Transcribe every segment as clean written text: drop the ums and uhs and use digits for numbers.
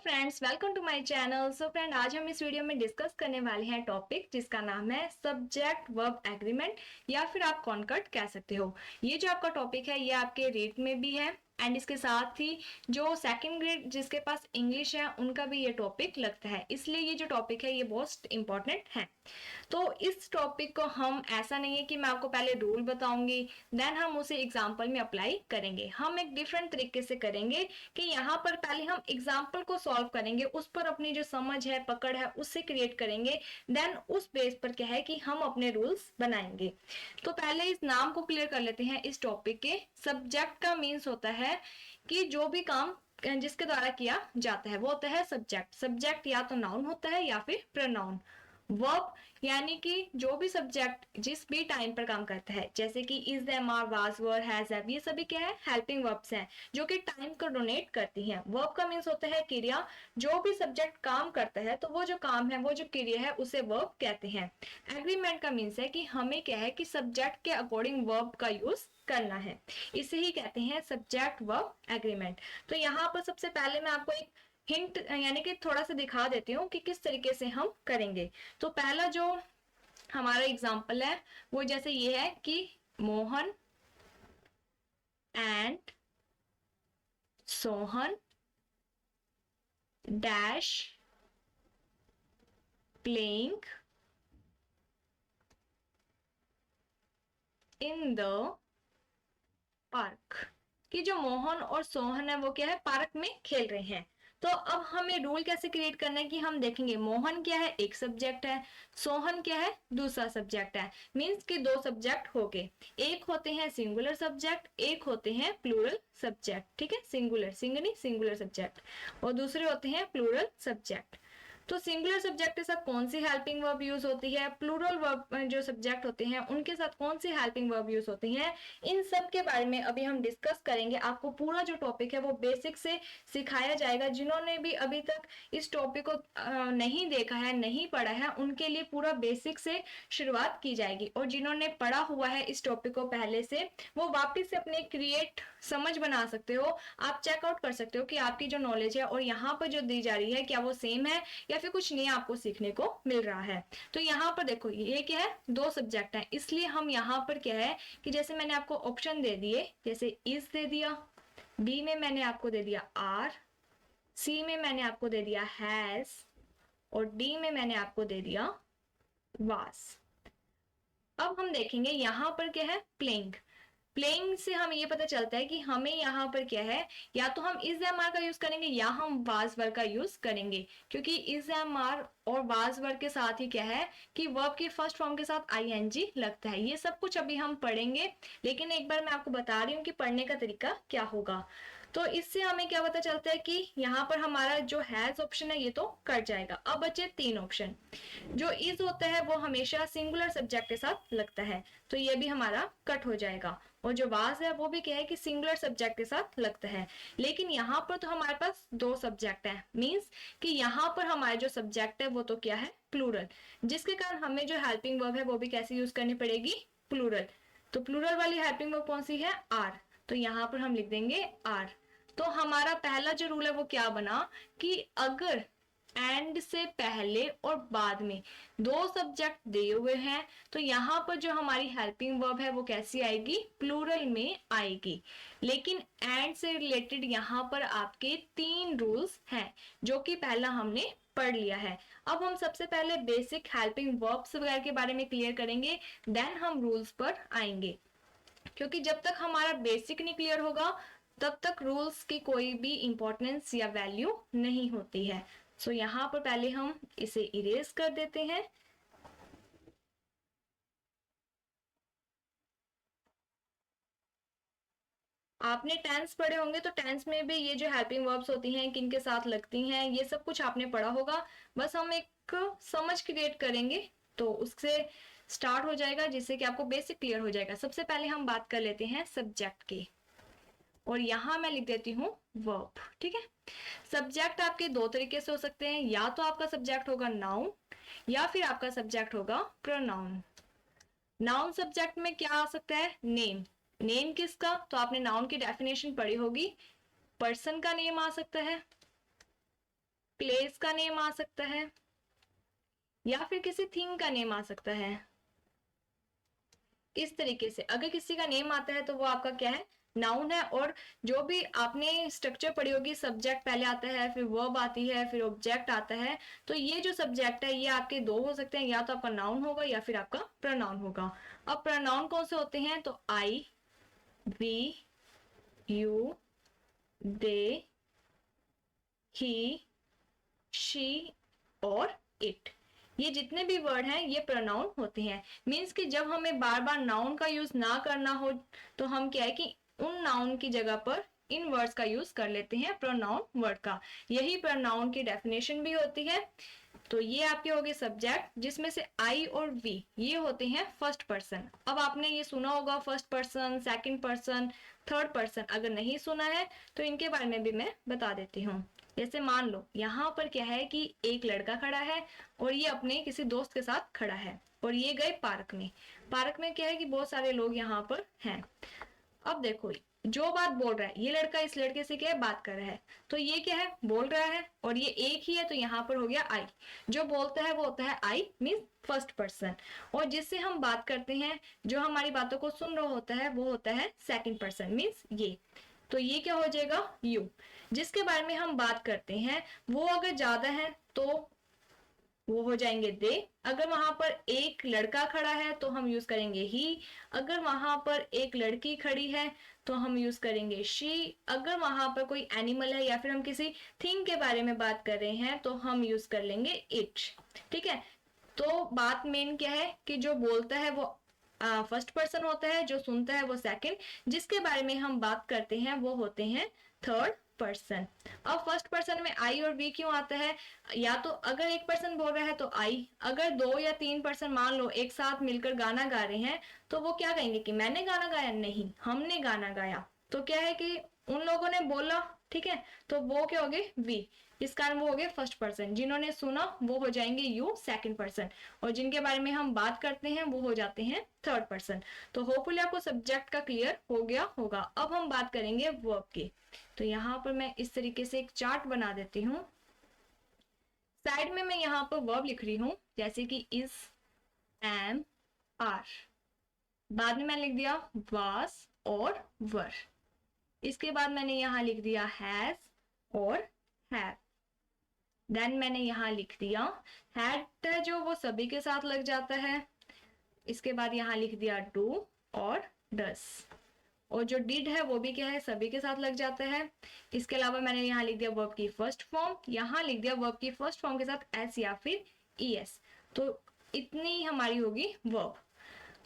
Friends, welcome to my channel. So friend, आज हम इस वीडियो में डिस्कस करने वाले हैं टॉपिक जिसका नाम है सब्जेक्ट वर्ब एग्रीमेंट या फिर आप कॉन्कर्ड कह सकते हो। ये जो आपका टॉपिक है ये आपके रीट में भी है एंड इसके साथ ही जो सेकंड ग्रेड जिसके पास इंग्लिश है उनका भी ये टॉपिक लगता है, इसलिए ये जो टॉपिक है ये बहुत इंपॉर्टेंट है। तो इस टॉपिक को हम ऐसा नहीं है कि मैं आपको पहले रूल बताऊंगी देन हम उसे एग्जाम्पल में अप्लाई करेंगे। हम एक डिफरेंट तरीके से करेंगे कि यहाँ पर पहले हम एग्जाम्पल को सॉल्व करेंगे, उस पर अपनी जो समझ है पकड़ है उससे क्रिएट करेंगे, देन उस बेस पर क्या है कि हम अपने रूल्स बनाएंगे। तो पहले इस नाम को क्लियर कर लेते हैं इस टॉपिक के। सब्जेक्ट का मीन्स होता है कि जो भी काम जिसके द्वारा किया जाता है वो होता है सब्जेक्ट। सब्जेक्ट या तो नाउन होता है या फिर प्रोनाउन। वर्ब यानी कि जो भी सब्जेक्ट जिस भी टाइम पर काम करता है, जैसे कि is, them, are, was, were, has, have, ये सभी क्या है हेल्पिंग वर्ब्स हैं जो कि टाइम को डोनेट करती हैं। वर्ब का मीन्स होता है क्रिया। जो भी सब्जेक्ट काम करता है तो वो जो काम है वो जो क्रिया है उसे वर्ब कहते हैं। एग्रीमेंट का मीन्स है कि हमें क्या है कि सब्जेक्ट के अकॉर्डिंग वर्ब का यूज करना है, इसे ही कहते हैं सब्जेक्ट वर्ब एग्रीमेंट। तो यहाँ पर सबसे पहले मैं आपको एक हिंट यानी कि थोड़ा सा दिखा देती हूँ कि किस तरीके से हम करेंगे। तो पहला जो हमारा एग्जाम्पल है वो जैसे ये है कि Mohan and Sohan dash playing in the park. कि जो मोहन और सोहन है वो क्या है पार्क में खेल रहे हैं। तो अब हमें रूल कैसे क्रिएट करना है कि हम देखेंगे मोहन क्या है एक सब्जेक्ट है, सोहन क्या है दूसरा सब्जेक्ट है। मींस कि दो सब्जेक्ट हो गए, एक होते हैं सिंगुलर सब्जेक्ट, एक होते हैं प्लूरल सब्जेक्ट। ठीक है, सिंगुलर सिंगनी सिंगुलर सब्जेक्ट और दूसरे होते हैं प्लूरल सब्जेक्ट। तो सिंगुलर सब्जेक्ट के साथ कौन सी हेल्पिंग वर्ब यूज होती है, प्लूरल वर्ब जो सब्जेक्ट होते हैं उनके साथ कौन सी हेल्पिंग वर्ब यूज होती हैं, इन सब के बारे में अभी हम डिस्कस करेंगे। आपको पूरा जो टॉपिक है वो बेसिक से सिखाया जाएगा। जिन्होंने भी अभी तक इस टॉपिक को नहीं देखा है नहीं पढ़ा है उनके लिए पूरा बेसिक से शुरुआत की जाएगी, और जिन्होंने पढ़ा हुआ है इस टॉपिक को पहले से वो वापिस से अपने क्रिएट समझ बना सकते हो। आप चेकआउट कर सकते हो कि आपकी जो नॉलेज है और यहाँ पर जो दी जा रही है क्या वो सेम है या फिर कुछ नया आपको सीखने को मिल रहा है। तो यहाँ पर देखो ये क्या है दो सब्जेक्ट है, इसलिए हम यहाँ पर क्या है कि जैसे मैंने आपको ऑप्शन दे दिए, जैसे इज दे दिया, बी में मैंने आपको दे दिया आर, सी में मैंने आपको दे दिया हैज और डी में मैंने आपको दे दिया वाज। अब हम देखेंगे यहाँ पर क्या है प्लेइंग। प्लेइंग से हमें ये पता चलता है कि हमें यहाँ पर क्या है या तो हम इज एम आर का यूज करेंगे या हम वाज वर्ब का यूज करेंगे, क्योंकि इज एम आर और वाज वर्ब के साथ ही क्या है कि वर्ब की फर्स्ट फॉर्म के साथ आईएनजी लगता है। ये सब कुछ अभी हम पढ़ेंगे, लेकिन एक बार मैं आपको बता रही हूँ कि पढ़ने का तरीका क्या होगा। तो इससे हमें क्या पता चलता है कि यहाँ पर हमारा जो हैज ऑप्शन है ये तो कट जाएगा। अब बचे तीन ऑप्शन। जो इज होता है वो हमेशा सिंगुलर सब्जेक्ट के साथ लगता है, तो ये भी हमारा कट हो जाएगा। और जो वाज है वो भी क्या है कि सिंगुलर सब्जेक्ट के साथ लगता है, लेकिन यहाँ पर तो हमारे पास दो सब्जेक्ट है, मींस कि यहाँ पर हमारा जो सब्जेक्ट है वो तो क्या है प्लूरल, जिसके कारण हमें जो हेल्पिंग वर्ब है वो भी कैसे यूज करनी पड़ेगी प्लूरल। तो प्लूरल वाली हेल्पिंग वर्ब कौन सी है आर, तो यहाँ पर हम लिख देंगे आर। तो हमारा पहला जो रूल है वो क्या बना कि अगर एंड से पहले और बाद में दो सब्जेक्ट दिए हुए हैं तो यहाँ पर जो हमारी हेल्पिंग वर्ब है वो कैसी आएगी प्लूरल में आएगी। लेकिन एंड से रिलेटेड यहाँ पर आपके तीन रूल्स हैं जो कि पहला हमने पढ़ लिया है। अब हम सबसे पहले बेसिक हेल्पिंग वर्ब्स वगैरह के बारे में क्लियर करेंगे, देन हम रूल्स पर आएंगे, क्योंकि जब तक हमारा बेसिक नहीं क्लियर होगा तब तक रूल्स की कोई भी इंपॉर्टेंस या वैल्यू नहीं होती है। सो यहाँ पर पहले हम इसे इरेज कर देते हैं। आपने टेंस पढ़े होंगे तो टेंस में भी ये जो हेल्पिंग वर्ब्स होती हैं किनके साथ लगती हैं ये सब कुछ आपने पढ़ा होगा। बस हम एक समझ क्रिएट करेंगे तो उससे स्टार्ट हो जाएगा, जिससे कि आपको बेसिक क्लियर हो जाएगा। सबसे पहले हम बात कर लेते हैं सब्जेक्ट की, और यहां मैं लिख देती हूँ वर्ब। ठीक है, सब्जेक्ट आपके दो तरीके से हो सकते हैं, या तो आपका सब्जेक्ट होगा नाउन या फिर आपका सब्जेक्ट होगा प्रोनाउन। नाउन सब्जेक्ट में क्या आ सकता है नेम। नेम किसका, तो आपने नाउन की डेफिनेशन पढ़ी होगी, पर्सन का नेम आ सकता है, प्लेस का नेम आ सकता है या फिर किसी थिंग का नेम आ सकता है। इस तरीके से अगर किसी का नेम आता है तो वो आपका क्या है, नाउन है। और जो भी आपने स्ट्रक्चर पढ़ी होगी, सब्जेक्ट पहले आता है, फिर वर्ब आती है, फिर ऑब्जेक्ट आता है, तो ये जो सब्जेक्ट है ये आपके दो हो सकते हैं, या तो आपका नाउन होगा या फिर आपका प्रोनाउन होगा। अब प्रोनाउन कौन से होते हैं, तो I, we, you, they, he, she और इट, ये जितने भी वर्ड हैं ये प्रोनाउन होते हैं। मीन्स कि जब हमें बार बार नाउन का यूज ना करना हो तो हम क्या है कि उन नाउन की जगह पर इन वर्ड्स का यूज कर लेते हैं, प्रोनाउन वर्ड का। यही प्रोनाउन की डेफिनेशन भी होती है। तो ये आपके हो गए सब्जेक्ट, जिसमें से आई और वी ये होते हैं फर्स्ट पर्सन। अब आपने ये सुना होगा first person, second person, third person, अगर नहीं सुना है तो इनके बारे में भी मैं बता देती हूँ। जैसे मान लो यहाँ पर क्या है कि एक लड़का खड़ा है और ये अपने किसी दोस्त के साथ खड़ा है और ये गए पार्क में। पार्क में क्या है कि बहुत सारे लोग यहाँ पर हैं। अब देखो जो बात बोल रहा है, ये लड़का इस लड़के से क्या है, बात कर रहा है, तो ये क्या है, बोल रहा है, और ये एक ही है तो यहाँ पर हो गया आई। जो बोलता है वो होता है आई, मीन्स फर्स्ट पर्सन। और जिससे हम बात करते हैं, जो हमारी बातों को सुन रहा होता है, वो होता है सेकंड पर्सन, मीन्स ये। तो ये क्या हो जाएगा, यू। जिसके बारे में हम बात करते हैं वो अगर ज्यादा है तो वो हो जाएंगे दे। अगर वहां पर एक लड़का खड़ा है तो हम यूज करेंगे ही। अगर वहां पर एक लड़की खड़ी है तो हम यूज करेंगे शी। अगर वहां पर कोई एनिमल है या फिर हम किसी थिंग के बारे में बात कर रहे हैं तो हम यूज कर लेंगे इट। ठीक है, तो बात मेन क्या है कि जो बोलता है वो फर्स्ट पर्सन होता है, जो सुनता है वो सेकंड, जिसके बारे में हम बात करते हैं वो होते हैं थर्ड पर्सन। अब फर्स्ट पर्सन में आई और वी क्यों आता है, या तो अगर एक पर्सन बोल रहा है तो आई, अगर दो या तीन पर्सन मान लो एक साथ मिलकर गाना गा रहे हैं तो वो क्या कहेंगे कि मैंने गाना गाया, नहीं हमने गाना गाया। तो क्या है कि उन लोगों ने बोला, ठीक है, तो वो क्या हो गए, वी। इस कारण वो हो गए फर्स्ट पर्सन। जिन्होंने सुना वो हो जाएंगे यू, सेकंड पर्सन, और जिनके बारे में हम बात करते हैं वो हो जाते हैं थर्ड पर्सन। तो होपफुली आपको सब्जेक्ट का क्लियर हो गया होगा। अब हम बात करेंगे वर्ब की। तो यहाँ पर मैं इस तरीके से एक चार्ट बना देती हूँ। साइड में मैं यहाँ पर वर्ब लिख रही हूँ, जैसे कि इज, एम, आर। बाद में मैंने लिख दिया वाज और वर। इसके बाद मैंने यहाँ लिख दिया हैज और हैव। देन मैंने यहाँ लिख दिया हैड, जो वो सभी के साथ लग जाता है। इसके बाद यहाँ लिख दिया डू और डस, और जो डिड है वो भी क्या है, सभी के साथ लग जाता है। इसके अलावा मैंने यहाँ लिख दिया वर्ब की फर्स्ट फॉर्म, यहाँ लिख दिया वर्ब की फर्स्ट फॉर्म के साथ एस या फिर ईएस। तो इतनी हमारी होगी वर्ब।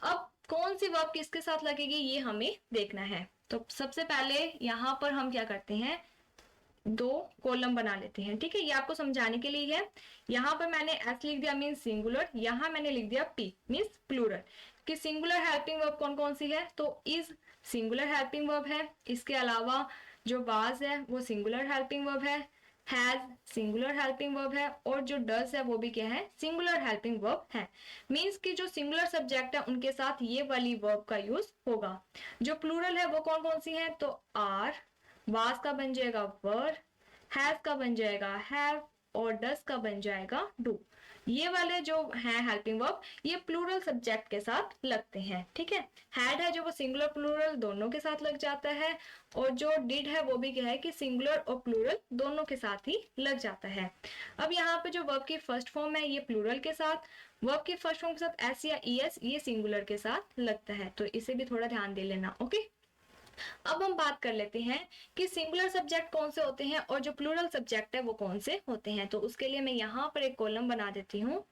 अब कौन सी वर्ब किसके साथ लगेगी ये हमें देखना है। तो सबसे पहले यहाँ पर हम क्या करते हैं, दो कॉलम बना लेते हैं। ठीक है, ये आपको समझाने के लिए है। यहाँ पर मैंने एस लिख दिया मीन सिंगुलर, यहाँ मैंने लिख दिया पी मीन्स प्लूरल। कि सिंगुलर हेल्पिंग वर्ब कौन कौन सी है, तो इज सिंगुलर हेल्पिंग वर्ब है। इसके अलावा जो वाज है वो सिंगुलर हेल्पिंग वर्ब है, हैज सिंगुलर हेल्पिंग वर्ब है, और जो डज है वो भी क्या है, सिंगुलर हेल्पिंग वर्ब है। मीन्स कि जो सिंगुलर सब्जेक्ट है उनके साथ ये वाली वर्ब का यूज होगा। जो प्लूरल है वो कौन कौन सी है, तो आर, वाज का बन जाएगा वर, हैव का बन जाएगा हैव, और डस का बन जाएगा डू। ये वाले जो हैं हेल्पिंग वर्ब ये प्लूरल सब्जेक्ट के साथ लगते हैं। ठीक है, हैड है जो वो सिंगुलर प्लूरल दोनों के साथ लग जाता है, और जो डिड है वो भी क्या है कि सिंगुलर और प्लूरल दोनों के साथ ही लग जाता है। अब यहाँ पे जो वर्ब की फर्स्ट फॉर्म है ये प्लूरल के साथ, वर्ब की फर्स्ट फॉर्म के साथ एस या ईएस ये सिंगुलर के साथ लगता है, तो इसे भी थोड़ा ध्यान दे लेना। ओके, अब हम बात कर लेते हैं कि सिंगुलर सब्जेक्ट कौन से होते हैं और जो प्लूरल सब्जेक्ट है वो कौन से होते हैं। तो उसके लिए मैं यहाँ पर एक कॉलम बना देती हूँ।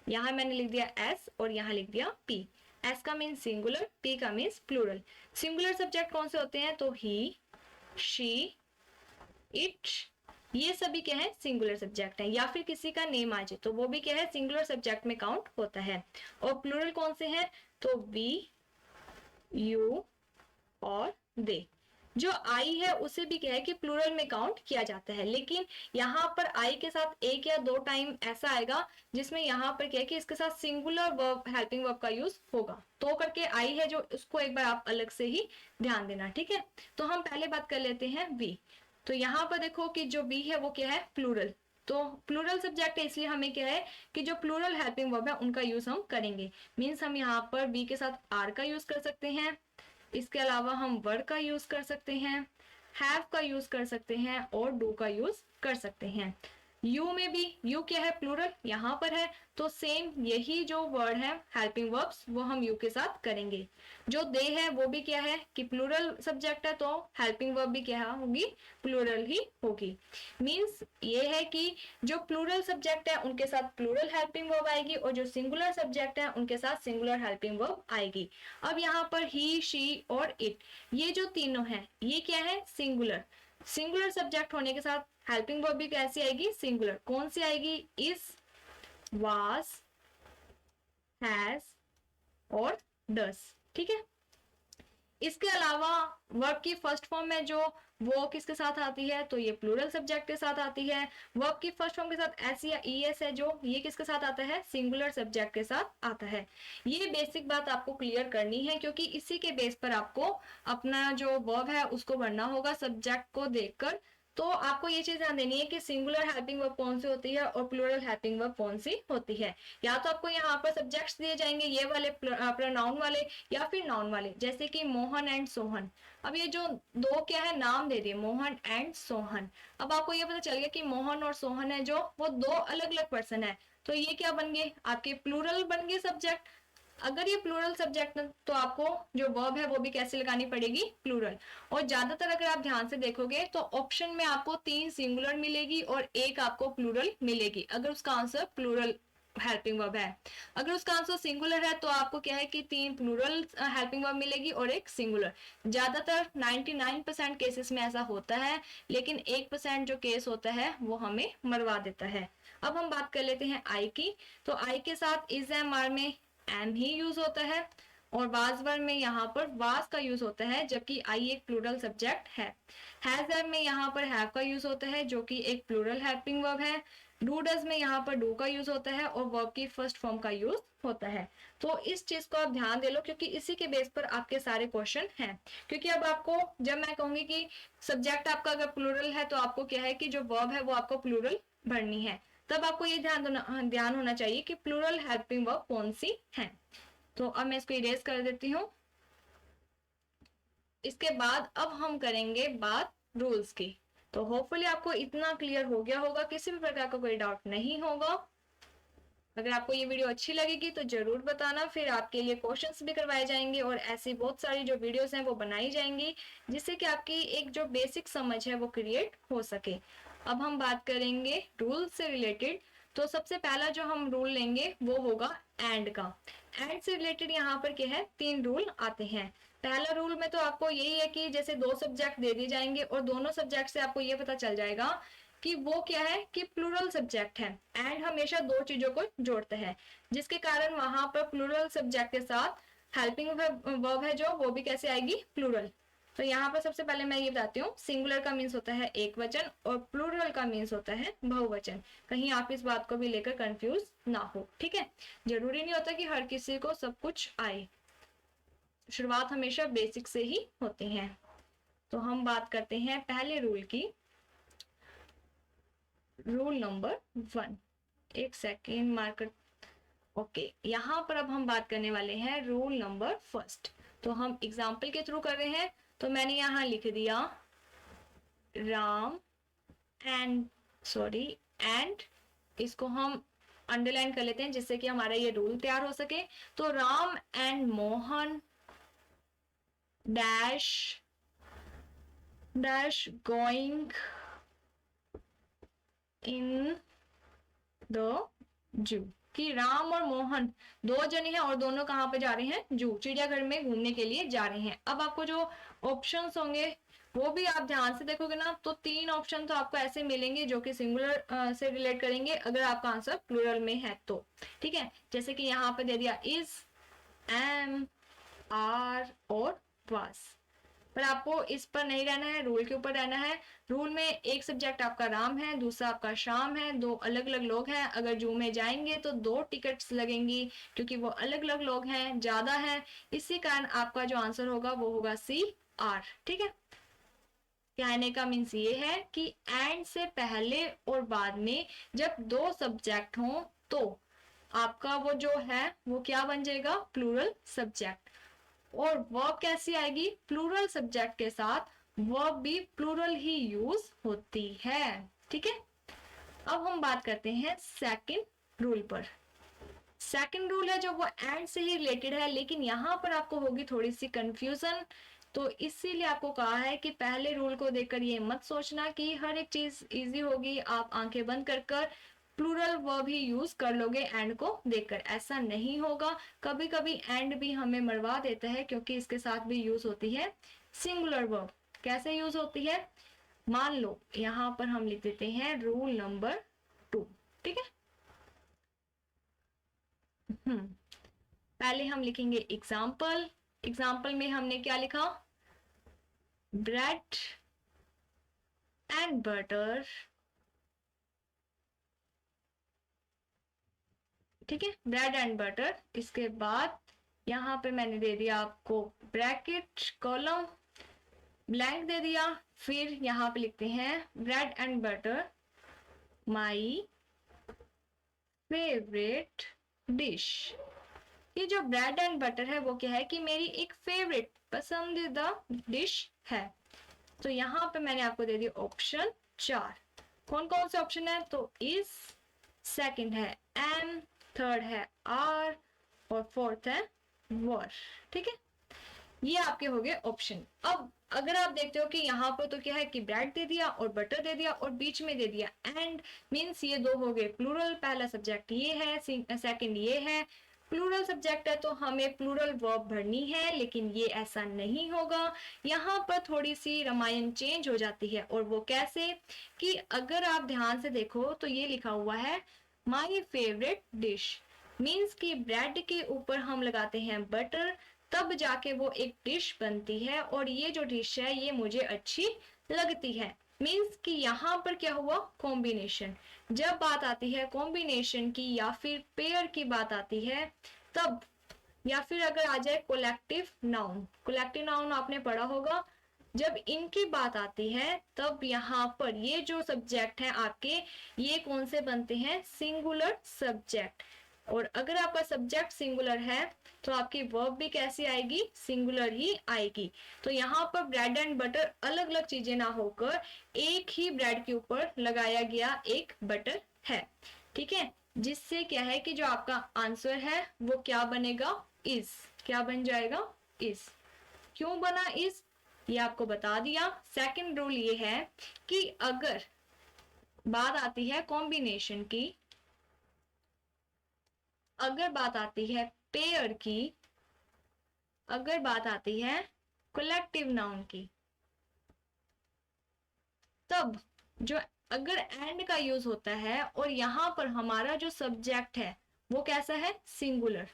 यहाँ मैंने लिख दिया एस और यहाँ लिख दिया पी। एस का मीन्स सिंगुलर, पी का मीन्स प्लूरल। सिंगुलर सब्जेक्ट कौन से होते हैं, तो ही, शी, इट, ये सभी क्या है, सिंगुलर सब्जेक्ट है। या फिर किसी का नेम आ जाए तो वो भी क्या है, सिंगुलर सब्जेक्ट में काउंट होता है। और प्लूरल कौन से हैं, तो वी, यू और दे। जो आई है उसे भी क्या है कि प्लूरल में काउंट किया जाता है, लेकिन यहाँ पर आई के साथ एक या दो टाइम ऐसा आएगा जिसमें यहाँ पर क्या है कि इसके साथ सिंगुलर वर्ब हेल्पिंग वर्ब का यूज होगा। तो करके आई है जो उसको एक बार आप अलग से ही ध्यान देना। ठीक है, तो हम पहले बात कर लेते हैं वी। तो यहाँ पर देखो कि जो वी है वो क्या है, प्लूरल। तो प्लूरल सब्जेक्ट है इसलिए हमें क्या है कि जो प्लूरल हेल्पिंग वर्ब है उनका यूज हम करेंगे। मीन्स हम यहाँ पर बी के साथ आर का यूज कर सकते हैं, इसके अलावा हम वर का यूज कर सकते हैं, हैव का यूज कर सकते हैं और डू का यूज कर सकते हैं। यू में भी, यू क्या है प्लूरल यहाँ पर है, तो सेम यही जो वर्ड है हेल्पिंग वर्ब्स वो हम यू के साथ करेंगे। जो दे है वो भी क्या है कि प्लूरल सब्जेक्ट है, तो हेल्पिंग वर्ब भी क्या होगी, प्लूरल ही होगी। मींस ये है कि जो प्लूरल सब्जेक्ट है उनके साथ प्लूरल हेल्पिंग वर्ब आएगी और जो सिंगुलर सब्जेक्ट है उनके साथ सिंगुलर हेल्पिंग वर्ब आएगी। अब यहाँ पर ही, शी और इट, ये जो तीनों है ये क्या है, सिंगुलर। सिंगुलर सब्जेक्ट होने के साथ हेल्पिंग वर्ब भी कैसी आएगी, सिंगुलर। कौन सी आएगी, इज, वाज, हैज और डस। ठीक है। इसके अलावा वर्ब की फर्स्ट फॉर्म में जो वो किसके साथ आती है, तो ये प्लूरल सब्जेक्ट के साथ आती है। वर्ब की फर्स्ट फॉर्म के साथ एस या ईएस है जो, ये किसके साथ आता है, सिंगुलर सब्जेक्ट के साथ आता है। ये बेसिक बात आपको क्लियर करनी है क्योंकि इसी के बेस पर आपको अपना जो वर्ब है उसको भरना होगा सब्जेक्ट को देखकर। तो आपको ये चीज ध्यान देनी है कि सिंगुलर हेल्पिंग वर्ब कौन सी होती है और प्लूरल हेल्पिंग वर्ब कौन सी होती है। या तो आपको यहाँ पर सब्जेक्ट्स दिए जाएंगे ये वाले प्रोनाउन वाले या फिर नाउन वाले, जैसे कि मोहन एंड सोहन। अब ये जो दो क्या है नाम दे दिए, मोहन एंड सोहन। अब आपको ये पता चल गया कि मोहन और सोहन है जो वो दो अलग अलग पर्सन है, तो ये क्या बन गए, आपके प्लूरल बन गए सब्जेक्ट। अगर ये प्लूरल सब्जेक्ट है तो आपको जो वर्ब है वो भी कैसे लगानी पड़ेगी, प्लूरल। और ज्यादातर अगर आप ध्यान से देखोगे तो ऑप्शन में आपको 3 सिंगुलर मिलेगी और 1 आपको प्लूरल मिलेगी अगर उसका आंसर प्लूरल हेल्पिंग वर्ब है। अगर उसका आंसर सिंगुलर है तो आपको क्या है कि 3 प्लूरल हेल्पिंग वर्ब मिलेगी और 1 सिंगुलर। ज्यादातर 99% केसेस में ऐसा होता है, लेकिन 1% जो केस होता है वो हमें मरवा देता है। अब हम बात कर लेते हैं आई की। तो आई के साथ इज एम आर में एम ही यूज होता है और वाज वर्ब में यहाँ पर वाज का यूज होता है, जबकि आई एक प्लूरल सब्जेक्ट है। हैज वर्ब में यहाँ पर हैव का यूज होता है जो कि एक प्लूरल हेल्पिंग वर्ब है। डू डज में यहाँ पर डू का यूज होता है और वर्ब की फर्स्ट फॉर्म का यूज होता है। तो इस चीज को आप ध्यान दे लो क्योंकि इसी के बेस पर आपके सारे क्वेश्चन हैं। क्योंकि अब आपको जब मैं कहूंगी कि सब्जेक्ट आपका अगर प्लूरल है तो आपको क्या है कि जो वर्ब है वो आपको प्लूरल भरनी है, तब आपको ये ध्यान होना चाहिए कि प्लूरल हेल्पिंग वर्ब कौन सी है। तो अब मैं इसको इरेज कर देती हूँ। इसके बाद अब हम करेंगे बात रूल्स की। तो होपफुली आपको इतना क्लियर हो गया होगा, किसी भी प्रकार का कोई डाउट नहीं होगा। अगर आपको ये वीडियो अच्छी लगेगी तो जरूर बताना, फिर आपके लिए क्वेश्चंस भी करवाए जाएंगे और ऐसी बहुत सारी जो वीडियोस हैं वो बनाई जाएंगी जिससे कि आपकी एक जो बेसिक समझ है वो क्रिएट हो सके। अब हम बात करेंगे रूल से रिलेटेड। तो सबसे पहला जो हम रूल लेंगे वो होगा एंड का। एंड से रिलेटेड यहाँ पर क्या है, 3 रूल आते हैं। पहला रूल में तो आपको यही है कि जैसे 2 सब्जेक्ट दे दिए जाएंगे और दोनों सब्जेक्ट से आपको ये पता चल जाएगा कि वो क्या है कि प्लूरल सब्जेक्ट है। एंड हमेशा 2 चीजों को जोड़ता है, जिसके कारण वहां पर प्लूरल सब्जेक्ट के साथ हेल्पिंग वर्ब है जो वो भी कैसे आएगी, प्लूरल। तो यहाँ पर सबसे पहले मैं ये बताती हूँ, सिंगुलर का मीन्स होता है एक वचन और प्लूरल का मीन्स होता है बहुवचन। कहीं आप इस बात को भी लेकर कंफ्यूज ना हो, ठीक है। जरूरी नहीं होता कि हर किसी को सब कुछ आए, शुरुआत हमेशा बेसिक से ही होती है। तो हम बात करते हैं पहले रूल की, रूल नंबर 1। एक सेकेंड मार्कर। ओके, यहाँ पर अब हम बात करने वाले हैं रूल नंबर 1। तो हम एग्जाम्पल के थ्रू कर रहे हैं। तो मैंने यहाँ लिख दिया राम एंड इसको हम अंडरलाइन कर लेते हैं जिससे कि हमारा ये रूल तैयार हो सके। तो Ram and Mohan dash going in the zoo. कि राम और मोहन 2 जने हैं और दोनों कहाँ पे जा रहे हैं, जू, चिड़ियाघर में घूमने के लिए जा रहे हैं। अब आपको जो ऑप्शंस होंगे वो भी आप ध्यान से देखोगे ना तो 3 ऑप्शन तो आपको ऐसे मिलेंगे जो कि सिंगुलर से रिलेट करेंगे अगर आपका आंसर प्लूरल में है तो, ठीक है। जैसे कि यहाँ पे दे दिया इज, एम, आर और वाज। पर आपको इस पर नहीं रहना है, रूल के ऊपर रहना है। रूल में एक सब्जेक्ट आपका राम है, दूसरा आपका श्याम है, 2 अलग अलग लोग हैं। अगर जू में जाएंगे तो 2 टिकट्स लगेंगी क्योंकि वो अलग अलग लोग हैं, ज्यादा हैं। इसी कारण आपका जो आंसर होगा वो होगा सी, आर, ठीक है। कहने का मीन्स ये है कि एंड से पहले और बाद में जब दो सब्जेक्ट हों तो आपका वो जो है वो क्या बन जाएगा, प्लूरल सब्जेक्ट। और वर्ब कैसी आएगी, प्लूरल सब्जेक्ट के साथ वर्ब भी प्लूरल ही यूज होती है। ठीक है, अब हम बात करते हैं सेकंड रूल पर। सेकंड रूल है जो वो एंड से ही रिलेटेड है, लेकिन यहाँ पर आपको होगी थोड़ी सी कंफ्यूजन, तो इसीलिए आपको कहा है कि पहले रूल को देखकर ये मत सोचना कि हर एक चीज इजी होगी, आप आंखें बंद कर कर प्लूरल वर्ब ही यूज कर लोगे एंड को देखकर, ऐसा नहीं होगा। कभी कभी एंड भी हमें मरवा देता है क्योंकि इसके साथ भी यूज होती है सिंगुलर वर्ब। कैसे यूज होती है, मान लो यहाँ पर हम लिख देते हैं रूल नंबर 2। ठीक है, पहले हम लिखेंगे एग्जाम्पल। एग्जाम्पल में हमने क्या लिखा, ब्रेड एंड बटर। ठीक है, ब्रेड एंड बटर। इसके बाद यहाँ पे मैंने दे दिया आपको ब्रैकेट कॉलम, ब्लैंक दे दिया। फिर यहाँ पे लिखते हैं bread and butter my favourite dish. ये जो ब्रेड एंड बटर है वो क्या है कि मेरी एक फेवरेट पसंदीदा डिश है। तो यहाँ पे मैंने आपको दे दिया ऑप्शन 4। कौन कौन से ऑप्शन है, तो इस, सेकंड है एम, थर्ड है आर और फोर्थ है वर। ठीक है, ये आपके हो गए ऑप्शन। अब अगर आप देखते हो कि यहाँ पर तो क्या है कि ब्रेड दे दिया और बटर दे दिया और बीच में दे दिया एंड, मीन्स ये दो हो गए प्लूरल। पहला सब्जेक्ट ये है, सेकंड ये है, प्लूरल सब्जेक्ट है तो हमें प्लूरल वर्ब भरनी है, लेकिन ये ऐसा नहीं होगा। यहाँ पर थोड़ी सी रामायण चेंज हो जाती है। और वो कैसे, कि अगर आप ध्यान से देखो तो ये लिखा हुआ है माई फेवरेट डिश, मीन्स कि ब्रेड के ऊपर हम लगाते हैं बटर, तब जाके वो एक डिश बनती है और ये जो डिश है ये मुझे अच्छी लगती है। मीन्स कि यहाँ पर क्या हुआ, कॉम्बिनेशन। जब बात आती है कॉम्बिनेशन की या फिर पेयर की बात आती है तब, या फिर अगर आ जाए कोलेक्टिव नाउन, कोलेक्टिव नाउन आपने पढ़ा होगा, जब इनकी बात आती है तब यहाँ पर ये जो सब्जेक्ट है आपके, ये कौन से बनते हैं, सिंगुलर सब्जेक्ट। और अगर आपका सब्जेक्ट सिंगुलर है तो आपकी वर्ब भी कैसी आएगी, सिंगुलर ही आएगी। तो यहाँ पर ब्रेड एंड बटर अलग अलग चीजें ना होकर एक ही ब्रेड के ऊपर लगाया गया एक बटर है। ठीक है, जिससे क्या है कि जो आपका आंसर है वो क्या बनेगा, इज। क्या बन जाएगा, इज। क्यों बना इज, ये आपको बता दिया। सेकंड रूल ये है कि अगर बात आती है कॉम्बिनेशन की, अगर बात आती है पेयर की, अगर बात आती है कलेक्टिव नाउन की, तब जो अगर एंड का यूज होता है और यहाँ पर हमारा जो सब्जेक्ट है वो कैसा है, सिंगुलर,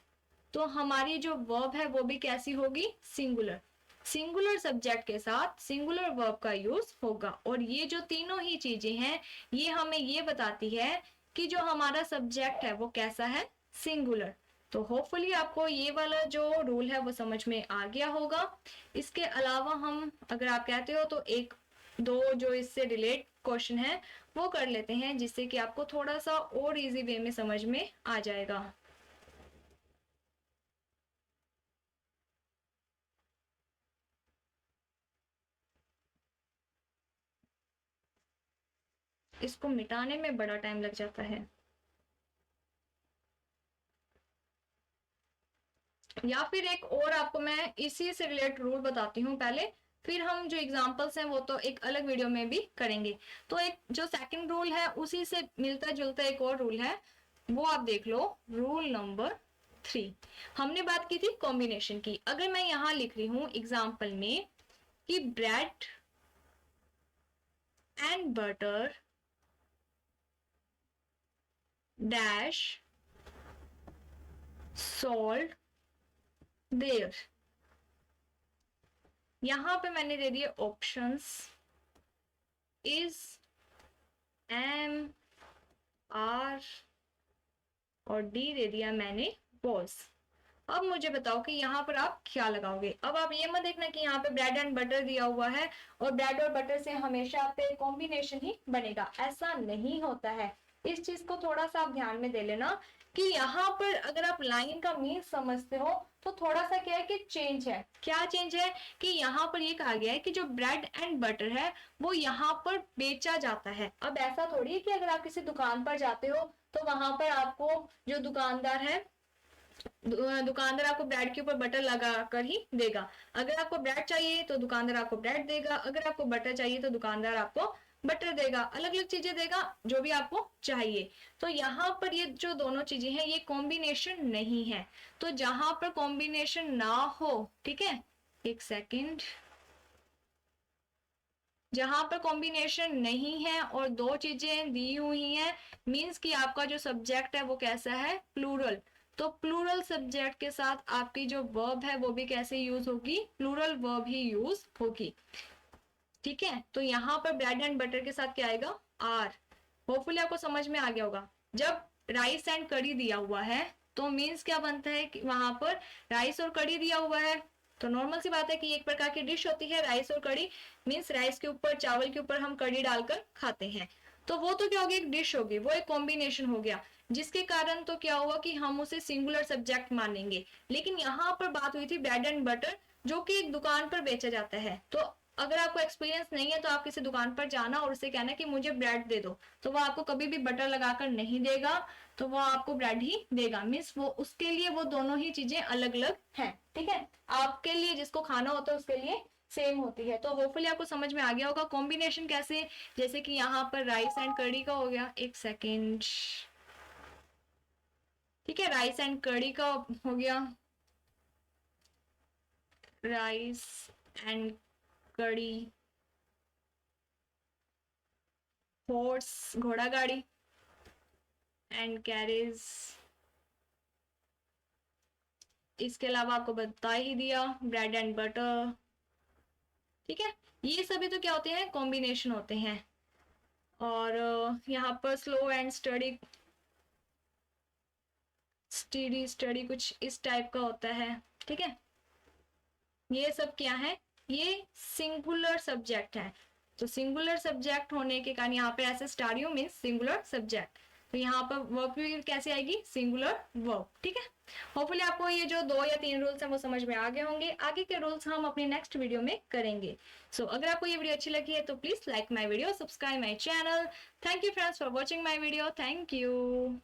तो हमारी जो वर्ब है वो भी कैसी होगी, सिंगुलर। सिंगुलर सब्जेक्ट के साथ सिंगुलर वर्ब का यूज होगा। और ये जो तीनों ही चीजें हैं ये हमें ये बताती है कि जो हमारा सब्जेक्ट है वो कैसा है, सिंगुलर। तो होपफुली आपको ये वाला जो रूल है वो समझ में आ गया होगा। इसके अलावा हम, अगर आप कहते हो तो एक दो जो इससे रिलेट क्वेश्चन है वो कर लेते हैं, जिससे कि आपको थोड़ा सा और इजी वे में समझ में आ जाएगा। इसको मिटाने में बड़ा टाइम लग जाता है। या फिर एक और आपको मैं इसी से रिलेटेड रूल बताती हूँ पहले, फिर हम जो एग्जांपल्स हैं वो तो एक अलग वीडियो में भी करेंगे। तो एक जो सेकंड रूल है उसी से मिलता जुलता एक और रूल है, वो आप देख लो, रूल नंबर 3। हमने बात की थी कॉम्बिनेशन की। अगर मैं यहाँ लिख रही हूँ एग्जाम्पल में कि bread and butter dash salt there, यहां पे मैंने दे दिए ऑप्शंस इज, एम, आर और डी दे दिया मैंने वॉज। अब मुझे बताओ कि यहाँ पर आप क्या लगाओगे। अब आप ये मत देखना कि यहाँ पे ब्रेड एंड बटर दिया हुआ है और ब्रेड और बटर से हमेशा पे कॉम्बिनेशन ही बनेगा, ऐसा नहीं होता है। इस चीज को थोड़ा सा आप ध्यान में दे लेना कि यहाँ पर अगर आप लाइन का मीन समझते हो तो थोड़ा सा क्या है कि चेंज है। क्या चेंज है कि यहाँ पर ये कहा गया है कि जो ब्रेड एंड बटर है वो यहाँ पर बेचा जाता है। अब ऐसा थोड़ी है कि अगर आप किसी दुकान पर जाते हो तो वहां पर आपको जो दुकानदार है, दुकानदार आपको ब्रेड के ऊपर बटर लगा कर ही देगा। अगर आपको ब्रेड चाहिए तो दुकानदार आपको ब्रेड देगा, अगर आपको बटर चाहिए तो दुकानदार आपको बटर देगा, अलग अलग चीजें देगा जो भी आपको चाहिए। तो यहाँ पर ये जो दोनों चीजें हैं ये कॉम्बिनेशन नहीं है। तो जहां पर कॉम्बिनेशन ना हो, ठीक है, एक सेकेंड, जहां पर कॉम्बिनेशन नहीं है और दो चीजें दी हुई हैं, मींस कि आपका जो सब्जेक्ट है वो कैसा है, प्लूरल। तो प्लूरल सब्जेक्ट के साथ आपकी जो वर्ब है वो भी कैसे यूज होगी, प्लूरल वर्ब ही यूज होगी। ठीक है, तो यहाँ पर ब्रेड एंड बटर के साथ क्या आएगा, आर। होपफुली आपको समझ में आ गया होगा। जब राइस एंड कड़ी दिया हुआ है तो मीन्स क्या बनता है कि वहां पर राइस और कड़ी दिया हुआ है, तो नॉर्मल सी बात है कि एक प्रकार की डिश होती है राइस और कड़ी, मीन्स राइस के ऊपर चावल के ऊपर हम कड़ी डालकर खाते हैं। तो वो तो क्या होगी, एक डिश होगी, वो एक कॉम्बिनेशन हो गया, जिसके कारण तो क्या हुआ कि हम उसे सिंगुलर सब्जेक्ट मानेंगे। लेकिन यहाँ पर बात हुई थी ब्रेड एंड बटर जो कि एक दुकान पर बेचा जाता है। तो अगर आपको एक्सपीरियंस नहीं है तो आप किसी दुकान पर जाना और उससे कहना कि मुझे ब्रेड दे दो, तो वो आपको कभी भी बटर लगाकर नहीं देगा, तो वो आपको ब्रेड ही देगा। मीन्स वो उसके लिए वो दोनों ही चीजें अलग अलग हैं। ठीक है, आपके लिए जिसको खाना होता है उसके लिए सेम होती है। तो होपफुली आपको समझ में आ गया होगा कॉम्बिनेशन कैसे, जैसे कि यहाँ पर राइस एंड कड़ी का हो गया, एक सेकेंड, ठीक है, राइस एंड कड़ी का हो गया, राइस एंड कड़ी, हॉर्स घोड़ा गाड़ी, एंड कैरीज, इसके अलावा आपको बता ही दिया ब्रेड एंड बटर। ठीक है, ये सभी तो क्या होते हैं, कॉम्बिनेशन होते हैं। और यहाँ पर slow and study, study study कुछ इस टाइप का होता है। ठीक है, ये सब क्या है, ये सिंगुलर सब्जेक्ट है। तो सिंगुलर सब्जेक्ट होने के कारण यहाँ पे ऐसे स्टाडियो मीन्स सिंगुलर सब्जेक्ट, तो यहाँ पर वर्ब भी कैसे आएगी, सिंगुलर वर्ब। ठीक है, होपफुली आपको ये जो 2 या 3 रूल्स हैं वो समझ में आ गए होंगे। आगे के रूल्स हम अपनी नेक्स्ट वीडियो में करेंगे। सो अगर आपको ये वीडियो अच्छी लगी है तो please like my video, subscribe my channel. Thank you friends for watching my video, thank you.